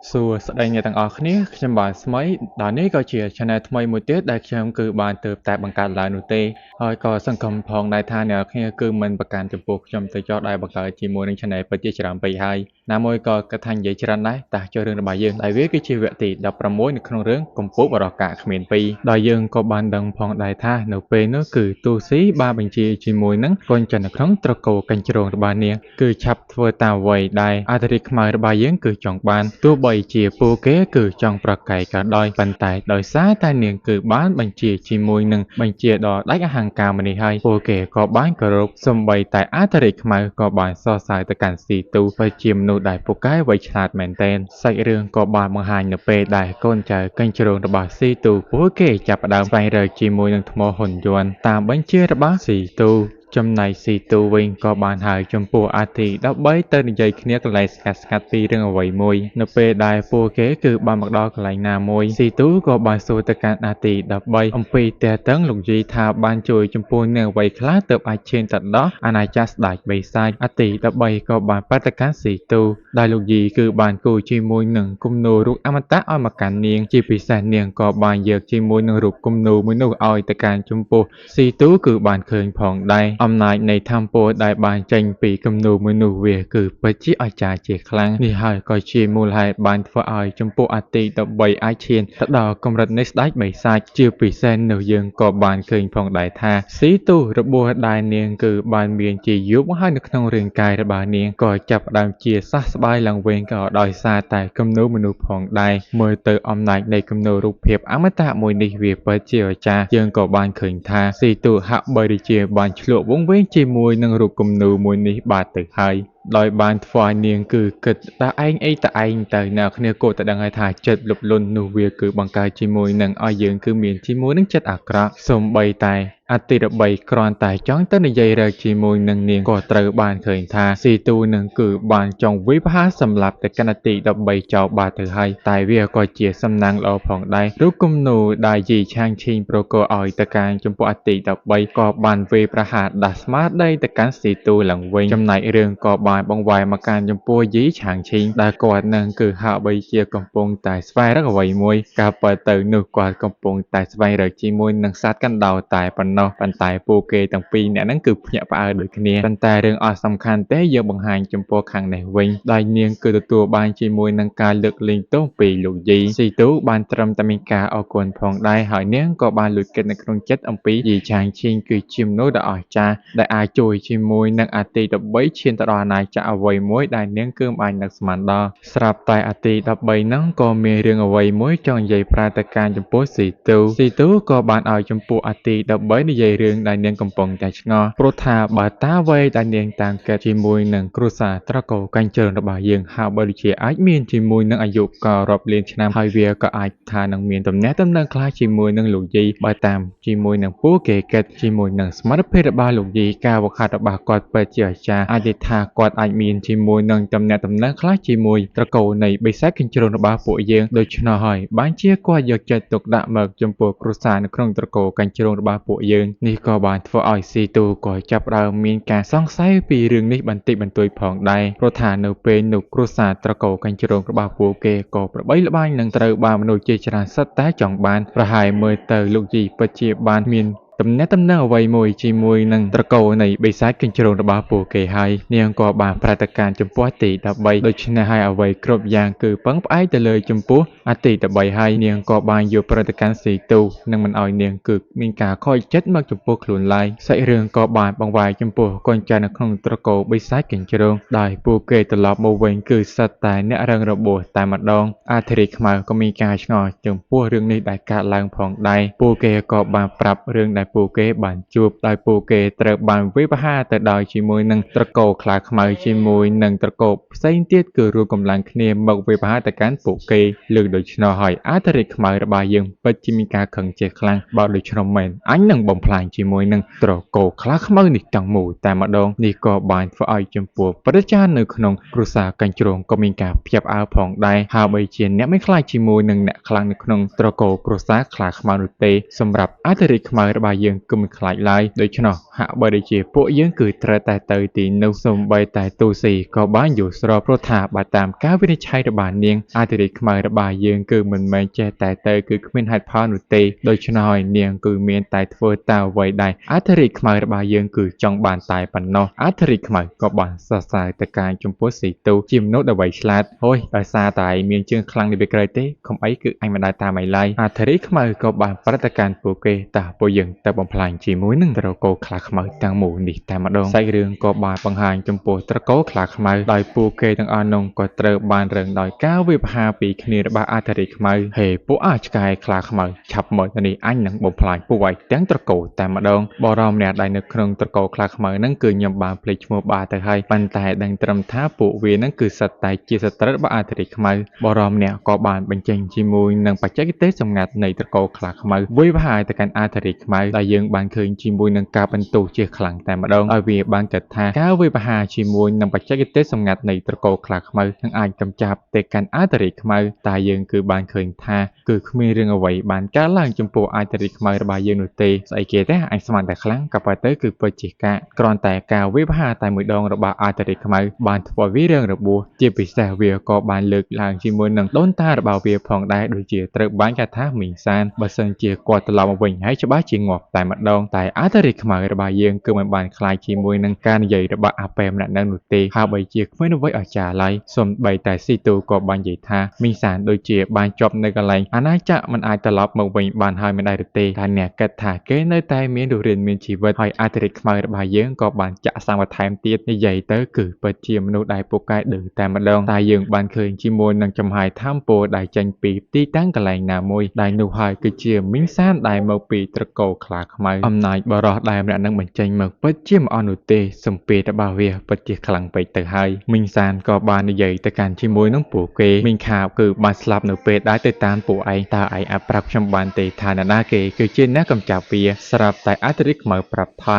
សួស្តីអ្នកទាំងអស់គ្នាខ្ញុំបាទស្មីដល់នេះក៏ជា Channel ថ្មីមួយទៀតដែលខ្ញុំគឺបានទើបតែបង្កើតឡើងនោះទេហើយក៏សង្ឃឹមផងដែរថាអ្នកគ្នាគឺមិនប្រកាន់ចំពោះខ្ញុំទៅចោះដែលបង្កើតជាមួយនឹង Channel ពិតជាច្រើនពេកហើយណាមួយក៏គិតថានិយាយច្រើនដែរតោះចូលរឿងរបស់យើងដែលវាគឺជាវគ្គទី16នៅក្នុងរឿងកម្ពុជាបរិកាគ្មានពីរដោយយើងក៏បានដឹងផងដែរថានៅពេលនោះគឺទូស៊ីបានបញ្ជាជាមួយនឹងកូនច័ន្ទនៅក្នុងត្រកូលកញ្ជ្រោងរបស់នាងគឺឆាប់ធ្វើតាមអ្វីដែលអធិរាជខ្មៅរបស់យើងគឺចង់បានទោះបីជាពួកគេគឺចង់ប្រកែកក៏ដោយប៉ុន្តែដោយសារតែនាងគឺបានបញ្ជាជាមួយនឹងបញ្ជាដល់ដាច់អហង្ការម្នេះហើយពួកគេក៏បានគោរពសូម្បីតែអធិរាជខ្មៅក៏បានសរសើរទៅកាន់ស៊ីទូពិតជាមនុស្សដែលពូកែវៃឆ្លាតមែនទែនសាច់រឿងក៏បានបង្ហាញនៅពេលដែលកូនចៅកញ្ជ្រោងរបស់ស៊ីទូពួកគេចាប់ផ្ដើមស្វែងរកជាមួយនឹងថ្មហ៊ុនយន្តតាមបញ្ជារបស់ស៊ីទូចំណែកស៊ីទូវិញក៏បានហៅចំពោះអាទីដើម្បីទៅនិយាយគ្នាកន្លែងស្ងាត់ពីរឿងអ្វីមួយនៅពេលដែលពួកគេគឺបានមកដល់កន្លែងណាមួយស៊ីទូក៏បានសួរទៅកាន់អាទីដើម្បីអំពីតេតឹងលោកយាយថាបានជួយចំពោះនៅអ្វីខ្លះទើបអាចឈានទៅដល់អាណាចក្រស្ដេចបិសាចអាទី13ក៏បានប្រាប់ទៅកាន់ស៊ីទូដែលលោកយាយគឺបានគូជាមួយនឹងគំនូររូបអមតៈឲ្យមកកាន់នាងជាពិសេសនាងក៏បានយកជាមួយនឹងរូបគំនូរមួយនោះឲ្យទៅកាន់ចំពោះស៊ីទូគឺបានឃើញផងដែរអំណាចនៃធម៌ពលដែលបានចេញពីគំនូរមួយនោះវាគឺពិតជាអស្ចារ្យជាខ្លាំងនេះហើយក៏ជាមូលហេតុបានធ្វើឲ្យចំពោះអាទី13អាចឈានទៅដល់កម្រិតនៃស្ដេចបិសាចជាពិសេសនោះយើងក៏បានឃើញផងដែរថាស៊ីទូរបួសដែលនាងគឺបានមានជាយុបហើយនៅក្នុងរាងកាយរបស់នាងក៏ចាប់ផ្ដើមជាសះស្បើយឡើងវិញក៏ដោយសារតែគំនូរមនុស្សផងដែរមើលទៅអំណាចនៃគំនូររូបភាពអមតៈមួយនេះវាពិតជាអស្ចារ្យយើងក៏បានឃើញថាស៊ីទូហាក់បីដូចជាបានឆ្លក់វង្វេងជាមួយនឹងរូបគំនូរមួយនេះបាទទៅហើយដោយបានធ្វើឲ្យនាងគឺគិតតែឯងអីតែឯងទៅអ្នកគ្នាគួរតែដឹងហើយថាចិត្តលុបលន់នោះវាគឺបង្កើតជាមួយនឹងឲ្យយើងគឺមានជាមួយនឹងចិត្តអាក្រក់សូម្បីតែអតិរបីគ្រាន់តែចង់ទៅនិយាយរកជាមួយនឹងនាងក៏ត្រូវបានឃើញថាស៊ីទូនឹងគឺបានចង់វិបហាសម្លាប់តែកណតិ13ចោលបាទទៅហើយតែវាក៏ជាសំណាងល្អផងដែររូបគំនូរដែលយីឆាងឈីងប្រកោឲ្យទៅកាន់ចំពោះអតិ13ក៏បានវេប្រហារដាស់ស្មារតីទៅកាន់ស៊ីទូឡើងវិញចំណែករឿងក៏បានបង្វែរមកកាន់ចំពោះយីឆាងឈីងដែលគាត់នឹងគឺហាក់បីជាកំពុងតែស្វែងរកអ្វីមួយការពិតទៅនោះគាត់កំពុងតែស្វែងរកជាមួយនឹងសត្វកណ្ដោតែប៉ុណ្ណោះប៉ុន្តែពួកគេទាំងពីរអ្នកហ្នឹងគឺភ្ញាក់ផ្អើលដូចគ្នាប៉ុន្តែរឿងអត់សំខាន់ទេយើងបង្ហាញចំពោះខាងនេះវិញដែលនាងគឺទទួលបានជាមួយនឹងការលើកលែងទោសពីលោកយីស៊ីទូបានត្រឹមតែមានការអរគុណផងដែរហើយនាងក៏បានលួចគិតនៅក្នុងចិត្តអំពីយីឆាងឈីងគឺជាមនុស្សដ៏អស្ចារ្យដែលអាចជួយជាមួយនឹងអាទី13ឈានទៅដល់អាណាចក្រអ្វីមួយដែលនាងគឺមិនអាចនឹកស្មានដល់ស្រាប់តែអាទី13ហ្នឹងក៏មានរឿងអ្វីមួយចង់និយាយប្រាប់ទៅកាន់ចំពោះស៊ីទូក៏បានឲ្យចំពោះអាទី13និយាយរឿងដែលនាងកំពុងតែឆ្ងល់ព្រោះថាបើតាវ័យដែលនាងតាមកើតជាមួយនឹងគ្រួសារត្រកូលកញ្ជើរបស់យើងហាក់បីដូចជាអាចមានជាមួយនឹងអាយុក៏រាប់លានឆ្នាំហើយវាក៏អាចថានឹងមានទំនាក់ទំនងខ្លះជាមួយនឹងលោកយាយបើតាមជាមួយនឹងពួកគេគិតជាមួយនឹងសមត្ថភាពរបស់លោកយាយការវឹកហាត់របស់គាត់ពិតជាអាចារ្យអាចនិយាយថាគាត់អាចមានជាមួយនឹងទំនាក់ទំនងខ្លះជាមួយត្រកូលនៃបិសាចកញ្ជ្រោងរបស់ពួកយើងដូច្នោះហើយបានជាគាត់យកចិត្តទុកដាក់មកចំពោះគ្រួសារនៅក្នុងត្រកូលកញ្ជ្រោងរបស់ពួកយើងនេះក៏បានធ្វើឲ្យស៊ីទូក៏ចាប់ផ្ដើមមានការសង្ស័យពីរឿងនេះបន្តិចបន្តួចផងដែរព្រោះថានៅពេលនោះគ្រួសារត្រកូលកញ្ជ្រោងរបស់ពួកគេក៏ប្របីល្បាញនឹងត្រូវបានមនុស្សជាច្រើនសិតតែចង់បានប្រហែលមើលទៅលោកជីពិតជាបានមានទំនាក់ទំនងអ្វីមួយជាមួយនឹងត្រកូលនៃបិសាចកញ្ជ្រោងរបស់ពួកគេហើយនាងក៏បានប្រតិកម្មចំពោះទី13ដូច្នេះហើយអ្វីគ្រប់យ៉ាងគឺពឹងផ្អែកទៅលើចំពោះអាទី13ហើយនាងក៏បានយកប្រតិកម្មស៊ីទូនឹងមិនឲ្យនាងគឺមានការខូចចិត្តមកចំពោះខ្លួនឡើយសាច់រឿងក៏បានបង្វែរចំពោះកូនចៅនៅក្នុងត្រកូលបិសាចកញ្ជ្រោងដោយពួកគេត្រឡប់មកវិញគឺសិតតែអ្នករងរបួសតែម្ដងអធិរាជខ្មៅក៏មានការឆ្ងល់ចំពោះរឿងនេះដែលកើតឡើងផងដែរពួកគេក៏បានប្រាប់រឿងដែលពួកគេបានជួបដោយពួកគេត្រូវបានវិវហាទៅដោយជាមួយនឹងត្រកូលខ្លាខ្មៅជាមួយនឹងត្រកូលផ្សេងទៀតគឺរួមកម្លាំងគ្នាមកវិវហាទៅកាន់ពួកគេលើកដូច្នោះហើយអធិរាជខ្មៅរបស់យើងពិតជាមានការខឹងជាខ្លាំងបើដូច្នោះមែនអញនឹងបំផ្លាញជាមួយនឹងត្រកូលខ្លាខ្មៅនេះទាំងមូលតែម្ដងនេះក៏បានធ្វើឲ្យចំពោះប្រជាជននៅក្នុងគ្រួសារកញ្ជ្រោងក៏មានការភ្ញាក់ផ្អើលផងដែរហើយបីជាអ្នកមិនខ្លាចជាមួយនឹងអ្នកខ្លាំងនៅក្នុងត្រកូលគ្រួសារខ្លាខ្មៅនោះទេសម្រាប់អធិរាជខ្មៅរបស់ យើងគឺមិនខ្លាចឡើយដូច្នោះហាក់បីដូចជាពួកយើងគឺត្រូវតែទៅទីនោះសូម្បីតែទូស៊ីក៏បានយល់ស្របព្រោះថាបើតាមការវិនិច្ឆ័យរបស់នាងអធិរាជខ្មៅរបស់យើងគឺមិនមែនចេះតែទៅគឺគ្មានហេតុផលនោះទេដូច្នោះហើយនាងគឺមានតែធ្វើតាមអ្វីដែលអធិរាជខ្មៅរបស់យើងគឺចង់បានតែប៉ុណ្ណោះអធិរាជខ្មៅក៏បានសរសើរទៅការចំពោះស៊ីទូជាមនុស្សដ៏វៃឆ្លាតហួយដោយសារតែឯងមានជើងខ្លាំងនេះវាក្រោយទេកុំអីគឺអញមិនដែលតាមឯងឡើយអធិរាជខ្មៅក៏បានប្រតិកម្មពួកគេតាពួកយើងទៅបំផ្លាញជាមួយនឹងត្រកូលខ្លាខ្មៅទាំងមូលនេះតែម្ដងសាច់រឿងក៏បានបង្ហាញចំពោះត្រកូលខ្លាខ្មៅដោយពួកគេទាំងអស់នោះក៏ត្រូវបានរឹងដោយការវិភាហាពីគ្នារបស់អធិរាជខ្មៅហេពួកអាចឆ្កែខ្លាខ្មៅឆាប់មកទៅនេះអញនឹងបំផ្លាញពួកឯងទាំងត្រកូលតែម្ដងបរមអ្នកដែលនៅក្នុងត្រកូលខ្លាខ្មៅហ្នឹងគឺខ្ញុំបានភ្លេចឈ្មោះបាទៅហើយប៉ុន្តែដឹងត្រឹមថាពួកវាហ្នឹងគឺសិតតែជាសត្រូវរបស់អធិរាជខ្មៅបរមអ្នកក៏បានបញ្ចេញជាមួយនឹងបច្ចេកទេសសម្ងាត់នៃត្រកូលខ្លាខ្មៅវិភាហាទៅកាន់អធិរាជខ្មៅដែលយើងបានឃើញជាមួយនឹងការបន្ទោសជាខ្លាំងតែម្ដងឲ្យវាបានគិតថាការវិភាហាជាមួយនឹងបច្ចេកទេសសម្ងាត់នៃត្រកូលខ្លាខ្មៅនឹងអាចកម្ចាត់ទៅកាន់អធិរាជខ្មៅតែយើងគឺបានឃើញថាគឺគ្មានរឿងអ្វីបានកើតឡើងចំពោះអធិរាជខ្មៅរបស់យើងនោះទេស្អីគេទេអញស្មានតែខ្លាំងក៏ប៉ុន្តែគឺពិតជាការគ្រាន់តែការវិភាហាតែមួយដងរបស់អធិរាជខ្មៅបានធ្វើឲ្យវារឿងរបួសជាពិសេសវាក៏បានលើកឡើងជាមួយនឹងដូនតារបស់វាផងដែរដូចជាត្រូវបានគេថាមីងសានបើសិនជាគាត់ត្រឡប់មកវិញហើយច្បាស់ជាងាប់តែម្ដងតែអធិរាជខ្មៅរបស់យើងគឺមិនបានខ្លាចជាមួយនឹងការនិយាយរបស់អាប៉ែម្នាក់នឹងនោះទេហើយបីជាគ្មានអ្វីអស្ចារ្យឡើយសូម្បីតែស៊ីទូក៏បាននិយាយថាមីងសានដូចជាបានជាប់នៅកន្លែងអាណាចក្រមិនអាចត្រឡប់មកវិញបានហើយមិនដែរទេតែអ្នកគិតថាគេនៅតែមានរស់រានមានជីវិតហើយអធិរាជខ្មៅរបស់យើងក៏បានចាក់សាំងបន្ថែមទៀតនិយាយទៅគឺពិតជាមនុស្សដែលពូកែឌឺតែម្ដងតែយើងបានឃើញជាមួយនឹងចំហាយធម្មពលដែលចេញពីទីតាំងកន្លែងណាមួយដែលនោះហើយគឺជាមីងសានដែលមកពីត្រកូលខ្លាខ្មៅអំណាចបរោះដែលម្នាក់នឹងបញ្ចេញមកពិតជាមិនអស់នោះទេសម្ពាធរបស់វាពិតជាខ្លាំងពេកទៅហើយមីងសានក៏បាននិយាយទៅកាន់ជាមួយនឹងពួកគេមីងខាបគឺបានស្លាប់នៅពេលដែលទៅតាមពួកឯងតើឯងអាចប្រាប់ខ្ញុំបានទេថានរណាគេគឺជាអ្នកកម្ចាត់វាស្រាប់តែអធិរាជខ្មៅប្រាប់ថា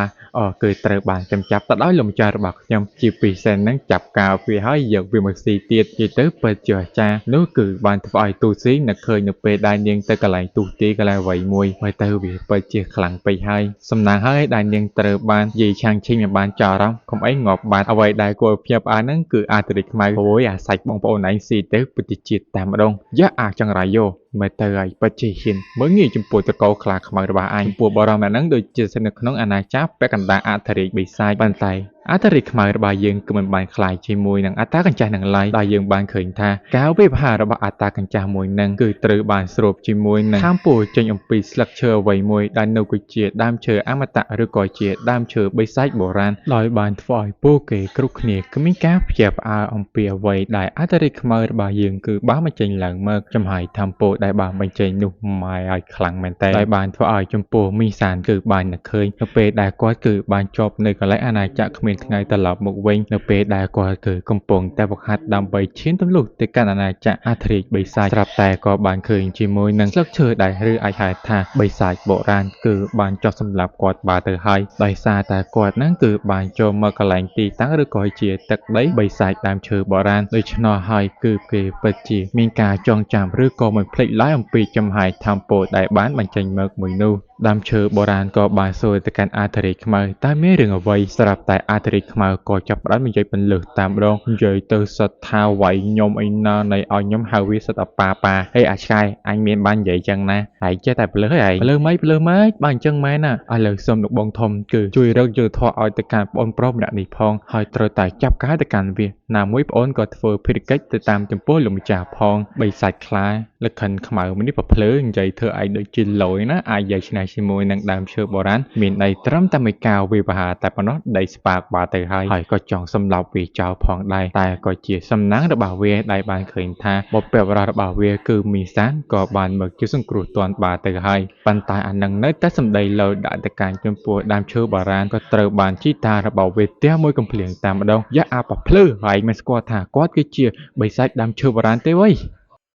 គឺត្រូវបានចំចាប់ទៅដោយលោកម្ចាស់របស់ខ្ញុំជាពិសេសនឹងចាប់ការវាហើយយកវាមកស៊ីទៀតនិយាយទៅពិតជាអាចារ្យនោះគឺបានធ្វើឲ្យទូស៊ីនឹកឃើញនៅពេលដែលនាងទៅកន្លែងទូទីកន្លែងអ្វីមួយហើយទៅវាពិតជាខ្លាំងពេកហើយសំណាងហើយដែលនាងត្រូវបានយាយឆាំងឈីងមិនបានចោលអារម្មណ៍កុំអីងាប់បាត់អ្វីដែលគួរភ្ញាក់ផ្អើលហ្នឹងគឺអធិរាជខ្មៅអូយអាសាច់បងប្អូនឯងស៊ីទៅពិតជាជាតិតែម្ដងយ៉ាអាចង្រៃយោមើលទៅឲ្យពិតជាហ៊ានមើងងាយចំពោះត្រកូលខ្លាខ្មៅរបស់អញពួកបរមអ្នកហ្នឹងដូចជាស្ថិតនៅក្នុងអាណាចក្រពាក់កណ្ដាលអធិរាជបិសាចប៉ុន្តែអធិរាជខ្មៅរបស់យើងគឺមិនបានខ្លាចជាមួយនឹងអតាកញ្ចាស់នឹងឡើយដែលយើងបានឃើញថាការវិភាហារបស់អតាកញ្ចាស់មួយនឹងគឺត្រូវបានស្រូបជាមួយនឹងខាំពូចេញអំពីស្លឹកឈើអ្វីមួយដែលនៅគឺជាដើមឈើអមតៈឬក៏ជាដើមឈើបិសាចបុរាណដោយបានធ្វើឲ្យពួកគេគ្រប់គ្នាគ្មានការភ្ញាក់ផ្អើលអំពីអ្វីដែលអធិរាជខ្មៅរបស់យើងគឺបានបញ្ចេញឡើងមកចំហាយធម្មពូដែលបានបញ្ចេញនោះម៉ែឲ្យខ្លាំងមែនតើដោយបានធ្វើឲ្យចំពោះមីសានគឺបាននឹកឃើញនៅពេលដែលគាត់គឺបានជាប់នៅកន្លែងអាណាចក្រគ្មានថ្ងៃត្រឡប់មកវិញនៅពេលដែលគាត់គឺកំពុងតែវឹកហាត់ដើម្បីឈានទម្លុះទៅកាន់អាណាចក្រអធិរាជបិសាចស្រាប់តែក៏បានឃើញជាមួយនឹងស្លឹកឈើដែលឬអាចហៅថាបិសាចបុរាណគឺបានចោះសម្លាប់គាត់បាទៅហើយដោយសារតែគាត់ហ្នឹងគឺបានចូលមកកន្លែងទីតាំងឬក៏ជាទឹកដីបិសាចដើមឈើបុរាណដូច្នោះហើយគឺគេពិតជាមានការចងចាំឬក៏មិនភ្លេចឡើយអំពីចំហាយធម្មពលដែលបានបញ្ចេញមកមួយនោះដើមឈើបុរាណក៏បានសួរទៅកាន់អធិរាជខ្មៅតើមានរឿងអ្វីស្រាប់តែអធិរាជខ្មៅក៏ចាប់ផ្ដើមនិយាយបន្លឺតាមម្ដងនិយាយទៅសិតថាវាយខ្ញុំឯណានៃឲ្យខ្ញុំហៅវាសិតប៉ាហេអាឆ្កែអញមានបាននិយាយចឹងណាហើយចេះតែភ្លើហើយភ្លើម៉េចបើអញ្ចឹងមែនណាឥឡូវសុំលោកបងធំគឺជួយរកយុទ្ធធម៌ឲ្យទៅកាន់បងប្រុសម្នាក់នេះផងហើយត្រូវតែចាប់ការទៅកាន់វាណាមួយប្អូនក៏ធ្វើភារកិច្ចទៅតាមចំពោះលោកម្ចាស់ផងបីសាច់ខ្លាលក្ខិនខ្មៅមួយនេះប្រភ្លើនិយាយធ្វើឯងដូចជាលយណាអាចយាយឆ្នៃជាមួយនឹងដើមឈើបុរាណមានដីត្រឹមតែមួយកាវវិវហាតែប៉ុណ្ណោះដីស្ប៉ាកបាទៅហើយក៏ចង់សម្លាប់វាចោលផងដែរតែក៏ជាសំណាងរបស់វាដែលបានឃើញថាបុព្វបុរសរបស់វាគឺមីសានក៏បានមកជួយសង្គ្រោះទាន់បាទៅហើយប៉ុន្តែអានឹងនៅតែសម្ដីលើដាក់ទៅកាន់ចំពោះដើមឈើបុរាណក៏ត្រូវបានជីតារបស់វាទះមួយកំភ្លៀងតាមម្ដងយ៉ាអាប្រភ្លើហើយមិនស្គាល់ថាគាត់គឺជាបិសាចដើមឈើបុរាណទេវ៉ៃ